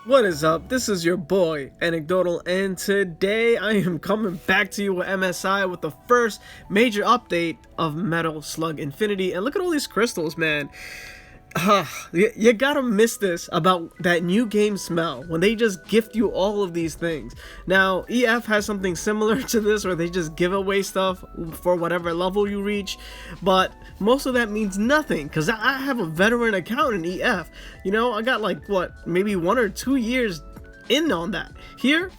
What is up? This is your boy, Anecdotal, and today I am coming back to you with MSI with the first major update of Metal Slug Infinity. And look at all these crystals, man. You gotta miss this about that new game smell when they just gift you all of these things. Now, EF has something similar to this where they just give away stuff for whatever level you reach, but most of that means nothing because I have a veteran account in EF. You know, I got like, what, maybe 1 or 2 years in on that. Here,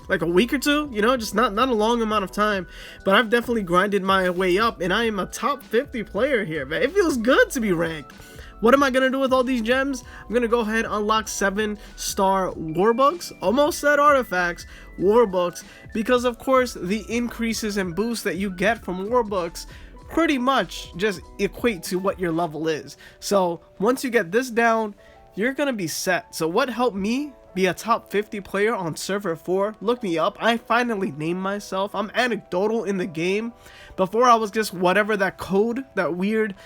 like a week or two, you know, just not a long amount of time, but I've definitely grinded my way up and I am a top 50 player here, man. It feels good to be ranked. What am I going to do with all these gems? I'm going to go ahead and unlock 7-star warbooks, almost said artifacts, warbooks, because of course the increases and boosts that you get from warbooks pretty much just equate to what your level is. So once you get this down, you're going to be set. So what helped me be a top 50 player on server 4? Look me up. I finally named myself. I'm Anecdotal in the game. Before I was just whatever that code, that weird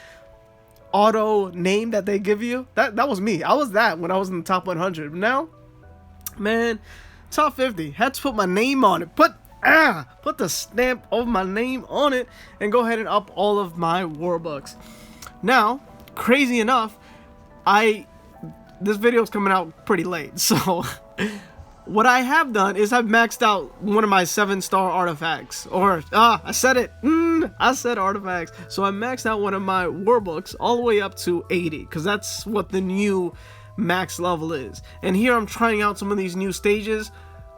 auto name that they give you. That was me. I was that when I was in the top 100. But now, man, top 50. Had to put my name on it. Put the stamp of my name on it and go ahead and up all of my warbooks. Now, crazy enough, this video is coming out pretty late, so what I have done is I've maxed out one of my 7-star artifacts, or I said it, I said artifacts. So I maxed out one of my warbooks all the way up to 80 because that's what the new max level is. And here I'm trying out some of these new stages.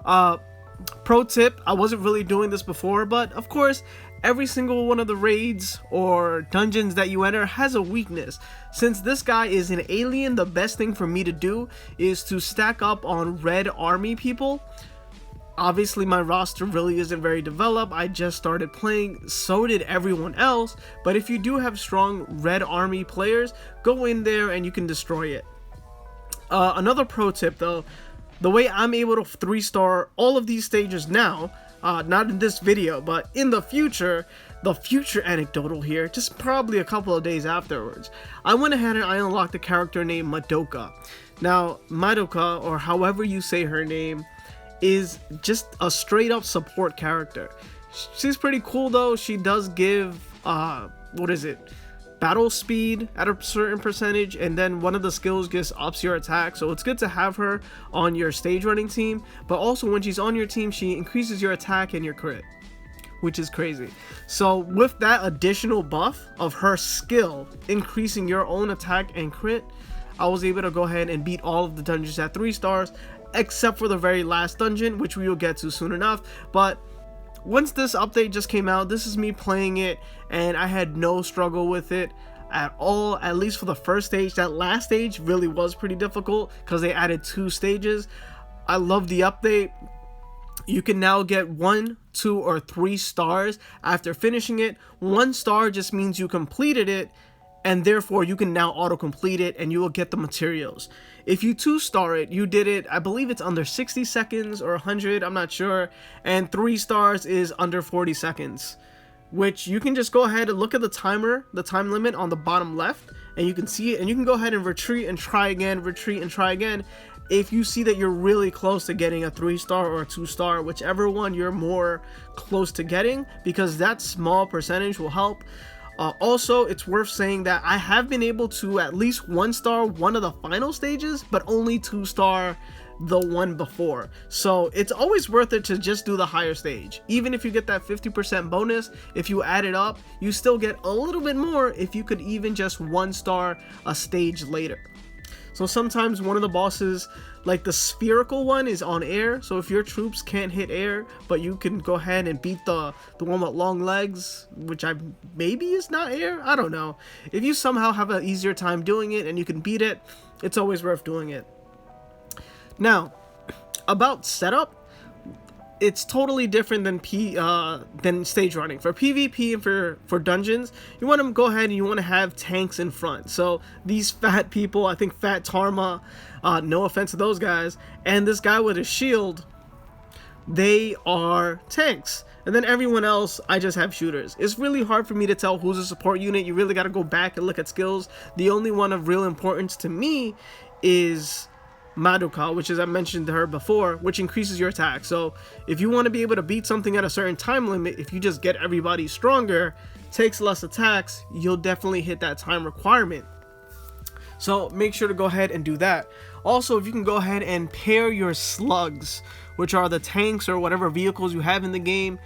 Pro tip, I wasn't really doing this before, but of course every single one of the raids or dungeons that you enter has a weakness. Since this guy is an alien, the best thing for me to do is to stack up on red army people. Obviously my roster really isn't very developed. I just started playing, so did everyone else, but if you do have strong red army players, go in there and you can destroy it. Another pro tip though, the way I'm able to 3-star all of these stages now, not in this video, but in the future Anecdotal here, just probably a couple of days afterwards, I went ahead and I unlocked a character named Madoka. Now, Madoka, or however you say her name, is just a straight up support character. She's pretty cool though. She does give, battle speed at a certain percentage, and then one of the skills just ups your attack, so it's good to have her on your stage running team. But also when she's on your team, she increases your attack and your crit, which is crazy. So with that additional buff of her skill increasing your own attack and crit, I was able to go ahead and beat all of the dungeons at 3 stars, except for the very last dungeon, which we will get to soon enough. But once this update just came out, this is me playing it, and I had no struggle with it at all, at least for the first stage. That last stage really was pretty difficult because they added 2 stages. I love the update. You can now get 1, 2, or 3 stars after finishing it. 1 star just means you completed it, and therefore you can now auto-complete it and you will get the materials. If you 2-star it, you did it, I believe it's under 60 seconds or 100, I'm not sure, and 3 stars is under 40 seconds, which you can just go ahead and look at the timer, the time limit on the bottom left, and you can see it, and you can go ahead and retreat and try again, retreat and try again, if you see that you're really close to getting a 3-star or a 2-star, whichever one you're more close to getting, because that small percentage will help. Also, it's worth saying that I have been able to at least 1-star one of the final stages, but only 2-star the one before. So it's always worth it to just do the higher stage. Even if you get that 50% bonus, if you add it up, you still get a little bit more if you could even just 1-star a stage later. So sometimes one of the bosses, like the spherical one, is on air, so if your troops can't hit air, but you can go ahead and beat the one with long legs, which maybe is not air, I don't know. If you somehow have an easier time doing it and you can beat it, it's always worth doing it. Now, about setup, it's totally different than stage running. For PvP and for dungeons, you want to go ahead and you want to have tanks in front. So these fat people, I think Fat Tarma, no offense to those guys, and this guy with a shield, they are tanks. and then everyone else I just have shooters. It's really hard for me to tell who's a support unit. You really got to go back and look at skills. The only one of real importance to me is Madoka, which is, I mentioned her before, which increases your attack. So if you want to be able to beat something at a certain time limit, if you just get everybody stronger, takes less attacks, you'll definitely hit that time requirement. So make sure to go ahead and do that. Also, if you can go ahead and pair your slugs, which are the tanks or whatever vehicles you have in the game,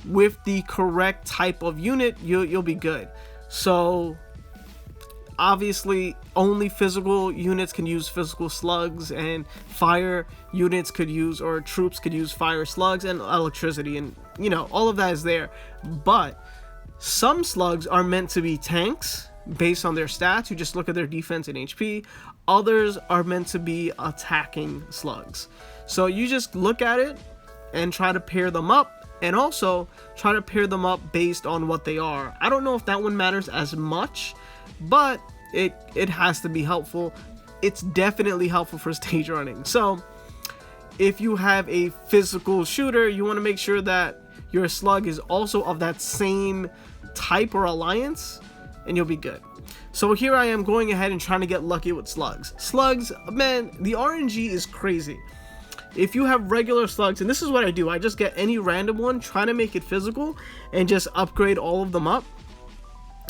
with the correct type of unit, you'll be good. So obviously only physical units can use physical slugs, and fire units could use, or troops could use fire slugs, and electricity, and you know, all of that is there. But some slugs are meant to be tanks based on their stats. You just look at their defense and HP. Others are meant to be attacking slugs. So you just look at it and try to pair them up, and also try to pair them up based on what they are. I don't know if that one matters as much, but it has to be helpful. It's definitely helpful for stage running. So if you have a physical shooter, you want to make sure that your slug is also of that same type or alliance, and you'll be good. So here I am going ahead and trying to get lucky with slugs. Slugs, man, the RNG is crazy. If you have regular slugs, and this is what I do, I just get any random one, try to make it physical, and just upgrade all of them up.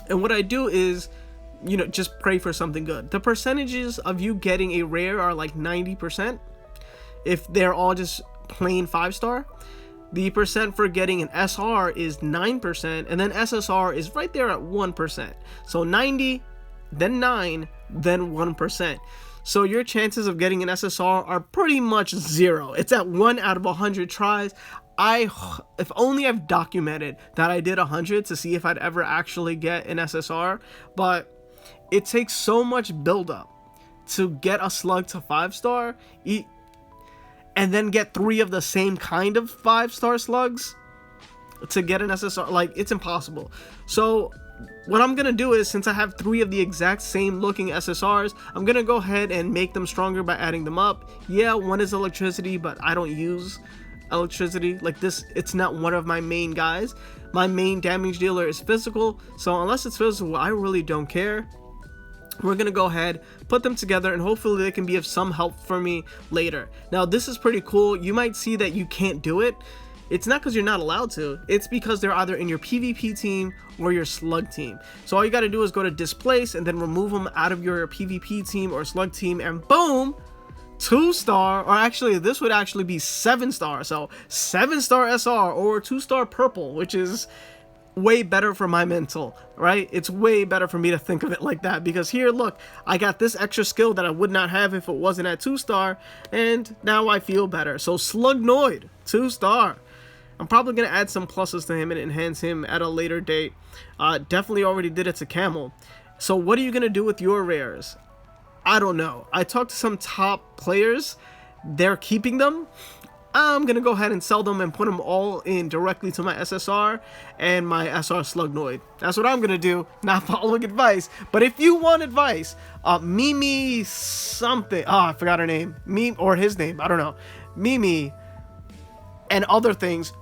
And what I do is, you know, just pray for something good. The percentages of you getting a rare are like 90%. If they're all just plain 5-star. The percent for getting an SR is 9%, and then SSR is right there at 1%. So 90, then 9, then 1%. So your chances of getting an SSR are pretty much 0. It's at 1 out of 100 tries. If only I've documented that I did 100 to see if I'd ever actually get an SSR, but it takes so much buildup to get a slug to 5-star, and then get 3 of the same kind of 5-star slugs to get an SSR. Like, it's impossible. So what I'm gonna do is, since I have 3 of the exact same looking SSRs, I'm gonna go ahead and make them stronger by adding them up. Yeah, one is electricity, but I don't use electricity like this. It's not one of my main guys. My main damage dealer is physical, so unless it's physical, I really don't care. We're gonna go ahead, put them together, and hopefully they can be of some help for me later. Now this is pretty cool. You might see that you can't do it. It's not because you're not allowed to, it's because they're either in your PvP team or your slug team. So all you gotta do is go to displace and then remove them out of your PvP team or slug team, and boom, 2-star, or actually this would actually be 7-star. So 7-star SR or 2-star purple, which is way better for my mental, right? It's way better for me to think of it like that, because here, look, I got this extra skill that I would not have if it wasn't at 2-star, and now I feel better. So Slugnoid, 2-star. I'm probably gonna add some pluses to him and enhance him at a later date. Definitely already did it to Camel. So what are you gonna do with your rares? I don't know. I talked to some top players. They're keeping them. I'm gonna go ahead and sell them and put them all in directly to my SSR and my SR Slugnoid. That's what I'm gonna do, not following advice. But if you want advice, Mimi something, I forgot her name, or his name, I don't know, Mimi and other things,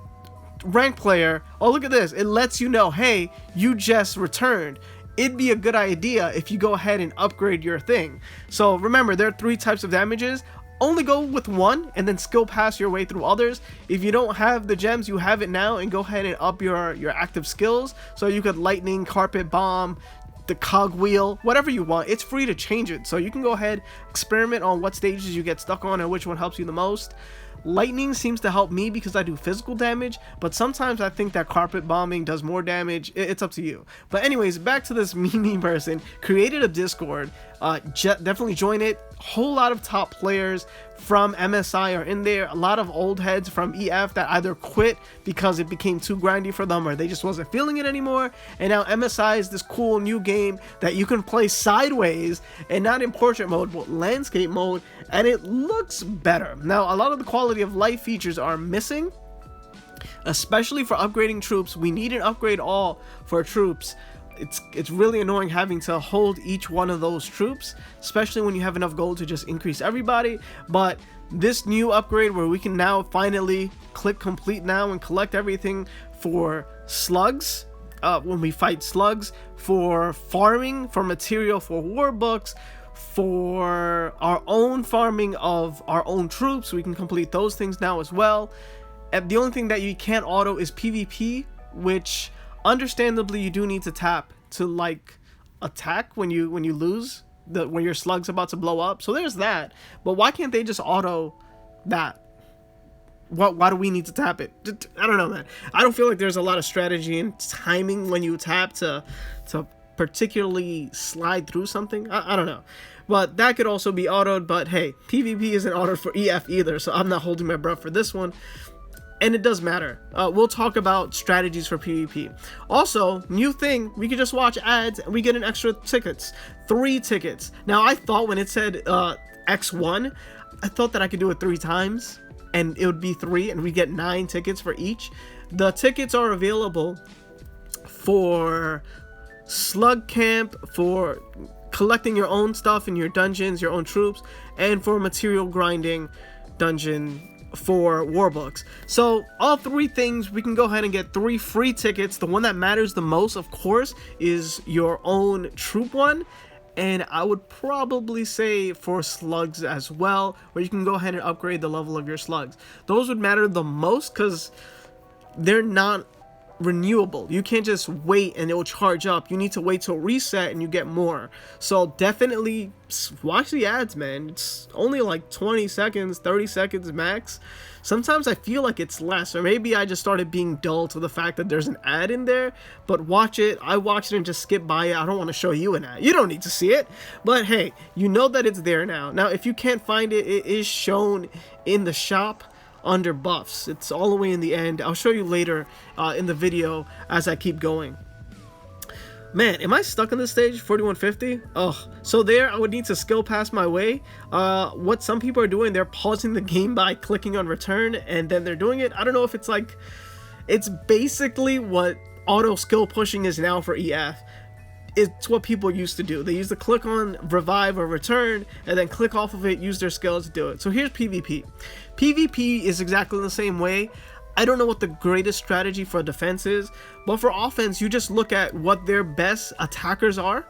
rank player, oh look at this, it lets you know, hey, you just returned. It'd be a good idea if you go ahead and upgrade your thing. So remember, there are 3 types of damages. Only go with one and then skill pass your way through others. If you don't have the gems, you have it now, and go ahead and up your active skills. So you could lightning, carpet bomb, the cogwheel, whatever you want. It's free to change it. So you can go ahead, experiment on what stages you get stuck on and which one helps you the most. Lightning seems to help me because I do physical damage, but sometimes I think that carpet bombing does more damage. It's up to you. But anyways, back to this Mimi person. Created a Discord. Definitely join it. Whole lot of top players from MSI are in there. A lot of old heads from EF that either quit because it became too grindy for them, or they just wasn't feeling it anymore. And now MSI is this cool new game that you can play sideways, and not in portrait mode but landscape mode, and it looks better. Now a lot of the quality of life features are missing, especially for upgrading troops. We need an upgrade all for troops. it's really annoying having to hold each one of those troops, especially when you have enough gold to just increase everybody. But this new upgrade where we can now finally click complete now and collect everything for slugs, when we fight slugs, for farming, for material, for war books, for our own farming of our own troops, we can complete those things now as well. And the only thing that you can't auto is PvP, which understandably you do need to tap to like attack when you lose, when your slug's about to blow up. So there's that. But why can't they just auto that? Why do we need to tap it? I don't know, man. I don't feel like there's a lot of strategy and timing when you tap to particularly slide through something. I don't know. But that could also be autoed. But hey, PvP isn't autoed for EF either, so I'm not holding my breath for this one. And it does matter. We'll talk about strategies for PvP. Also, new thing, we can just watch ads and we get an extra tickets. 3 tickets. Now, I thought when it said X1, I thought that I could do it 3 times and it would be 3 and we get 9 tickets for each. The tickets are available for Slug Camp, for collecting your own stuff in your dungeons, your own troops, and for material grinding dungeon for war books. So all 3 things, we can go ahead and get 3 free tickets. The one that matters the most, of course, is your own troop one, and I would probably say for slugs as well, where you can go ahead and upgrade the level of your slugs. Those would matter the most because they're not renewable. You can't just wait and it will charge up. You need to wait till reset and you get more. So definitely watch the ads, man. It's only like 20 seconds, 30 seconds max. Sometimes I feel like it's less, or maybe I just started being dull to the fact that there's an ad in there. But watch it. I watched it and just skip by it. I don't want to show you an ad. You don't need to see it. But hey, you know that it's there now. Now, if you can't find it, it is shown in the shop under buffs. It's all the way in the end. I'll show you later in the video as I keep going. Man, am I stuck on this stage? 4150? Oh, so there I would need to skill pass my way. What some people are doing, they're pausing the game by clicking on return and then they're doing it. I don't know if it's like, it's basically what auto skill pushing is now for EF. It's what people used to do. They used to click on revive or return and then click off of it, use their skills to do it. So here's PvP. PvP is exactly the same way. I don't know what the greatest strategy for defense is, but for offense, you just look at what their best attackers are,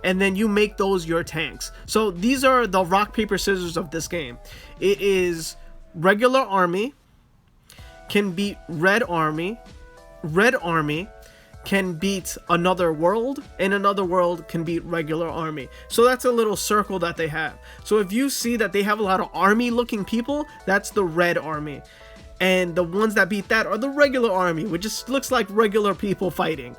and then you make those your tanks. So these are the rock, paper, scissors of this game. It is regular army can beat red army can beat another world, and another world can beat regular army. So that's a little circle that they have. So if you see that they have a lot of army looking people, that's the red army. And the ones that beat that are the regular army, which just looks like regular people fighting.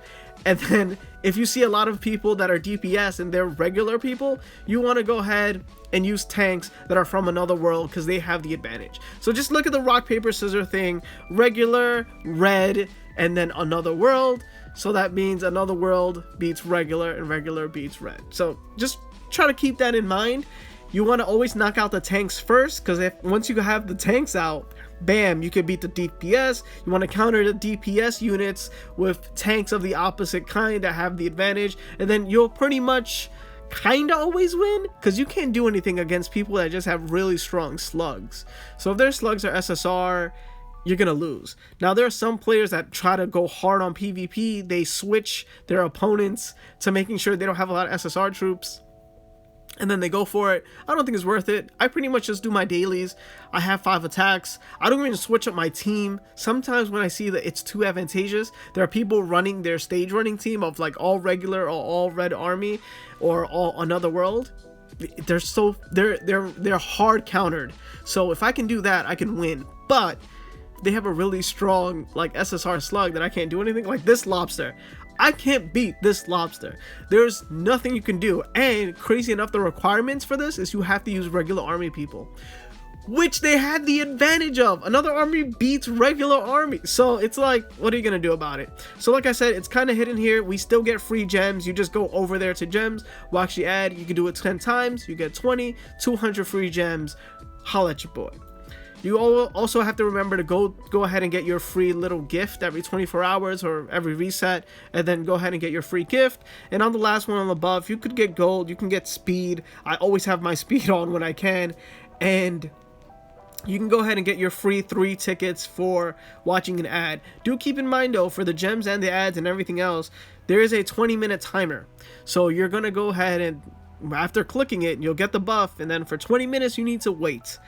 And then if you see a lot of people that are DPS and they're regular people, you want to go ahead and use tanks that are from another world because they have the advantage. So just look at the rock, paper, scissors thing. Regular, red, and then another world. So that means another world beats regular and regular beats red. So just try to keep that in mind. You want to always knock out the tanks first, because if once you have the tanks out, bam, you can beat the DPS. You want to counter the DPS units with tanks of the opposite kind that have the advantage, and then you'll pretty much kind of always win, because you can't do anything against people that just have really strong slugs. So if their slugs are SSR, you're gonna lose. Now there are some players that try to go hard on PvP. They switch their opponents to making sure they don't have a lot of SSR troops, and then they go for it. I don't think it's worth it. I pretty much just do my dailies. I have 5 attacks. I don't even switch up my team. Sometimes when I see that it's too advantageous, there are people running their stage running team of like all regular or all red army or all another world. They're hard countered. So if I can do that, I can win. But they have a really strong like SSR slug that I can't do anything, like this lobster. I can't beat this lobster. There's nothing you can do. And crazy enough, the requirements for this is you have to use regular army people, which they had the advantage of. Another army beats regular army. So it's like, what are you gonna do about it? So like I said, it's kind of hidden here. We still get free gems. You just go over there to gems, watch the ad. You can do it 10 times. You get 20, 200 free gems. Holla at your boy. You also have to remember to go ahead and get your free little gift every 24 hours or every reset, and then go ahead and get your free gift. And on the last one on the buff, you could get gold, you can get speed. I always have my speed on when I can, and you can go ahead and get your free 3 tickets for watching an ad. Do keep in mind though, for the gems and the ads and everything else, there is a 20-minute timer. So you're gonna go ahead and after clicking it, you'll get the buff, and then for 20 minutes you need to wait.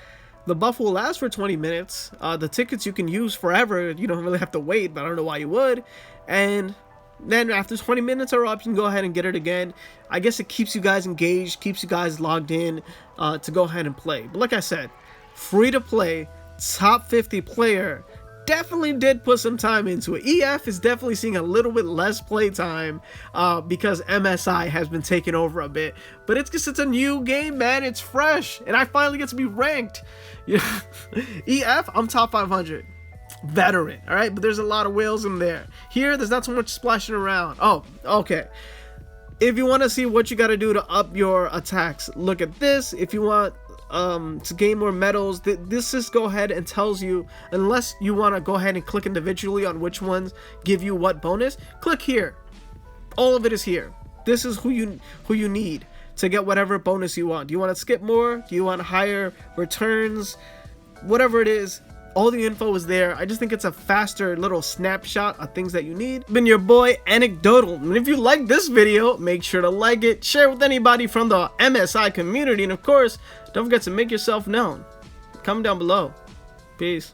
The buff will last for 20 minutes. The tickets you can use forever. You don't really have to wait, but I don't know why you would. And then after 20 minutes are up, you can go ahead and get it again. I guess it keeps you guys engaged, keeps you guys logged in to go ahead and play. But like I said, free to play, top 50 player. Definitely did put some time into it. EF is definitely seeing a little bit less play time because MSI has been taking over a bit. But it's just, it's a new game, man. It's fresh. And I finally get to be ranked. EF, I'm top 500. Veteran, alright? But there's a lot of whales in there. Here, there's not so much splashing around. Oh, okay. If you want to see what you got to do to up your attacks, look at this. If you want to gain more medals, this just go ahead and tells you, unless you want to go ahead and click individually on which ones give you what bonus, click here. All of it is here. This is who you need to get whatever bonus you want. Do you want to skip more? Do you want higher returns? Whatever it is, all the info is there. I just think it's a faster little snapshot of things that you need. Been your boy Anecdotal, and if you like this video, make sure to like it, share it with anybody from the MSI community, and of course, don't forget to make yourself known. Comment down below. Peace.